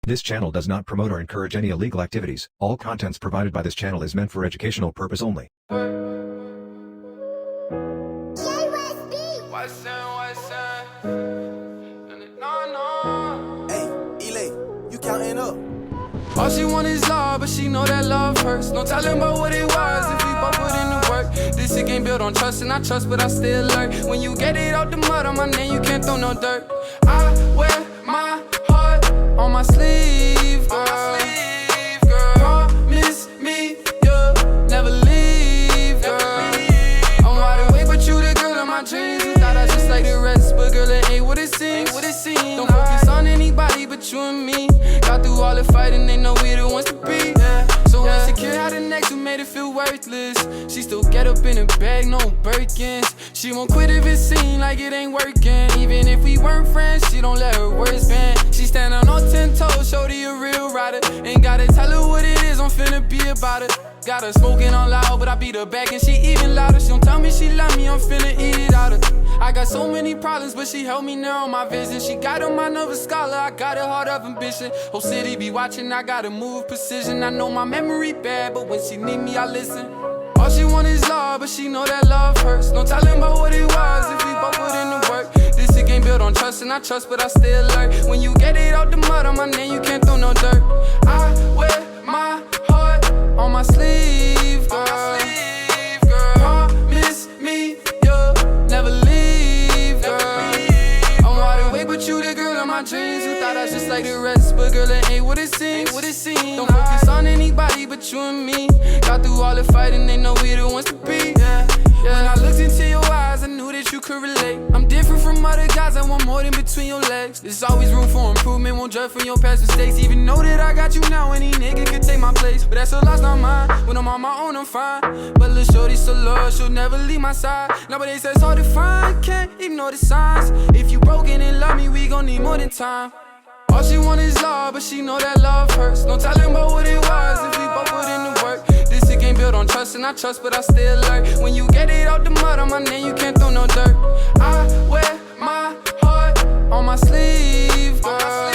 This channel does not promote or encourage any illegal activities. All contents provided by this channel is meant for educational purpose only. Counting up. All she want is love, but she know that love hurts. No telling about what it was if we both put in the work. This shit ain't built on trust, and I trust, but I still lurk. When you get it out the mud on my name, you can't throw no dirt. I wear my heart on my sleeve, girl. Promise me you'll never leave, girl. I'm wide awake, but you the girl of my dreams. You thought I just like the rest, but girl, it ain't what it seems. Don't focus on anybody but you and me. Got through all the fighting, they know we the ones to be. So insecure how the next who made it feel worthless. She still get up in a bag, no Birkins. She won't quit if it seem like it ain't working. Even if we weren't friends, she don't let her words bend. She standing on 10 toes, shorty a real rider. Ain't gotta tell her what it is, I'm finna be about it. Got her smoking on loud, but I beat her back and she even louder. She don't tell me she love me, I'm finna eat it out her. I got so many problems, but she helped me narrow my vision. She got on my nerve a scholar, I got a heart of ambition. Whole city be watching, I gotta move precision. I know my memory bad, but when she need me, I listen. All she want is love, but she know that love hurts. No telling about what it was if we both put in the work. This shit ain't built on trust, and I trust, but I still lurk. When you get it out the mud on my name, you can't throw no dirt. I wear my heart on my sleeve, girl. Promise me you'll never leave, girl. I'm wide awake, but you the girl of my dreams. You thought I was just like the rest, but girl, it ain't what it seems. Don't focus on anybody but you and me. Got through all the fighting, they know we the ones to be. When I looked into your eyes, I knew that you could relate. I'm different from other guys, I want more than between your legs. There's always room for improvement, won't judge from your past mistakes. Even know that I got you now, any nigga could take my place. But that's a loss, not mine. When I'm on my own, I'm fine. But little shorty so loyal, she'll never leave my side. Nowadays it's hard to find, can't ignore the signs. If you broken and love me, we gon' need more than time. All she want is love, but she know that love hurts. No telling about what it was if we both put in the work. This shit ain't built on trust, and I trust, but I still lurk. When you get it out the mud on my name, you can't throw no dirt. I wear my heart on my sleeve, girl.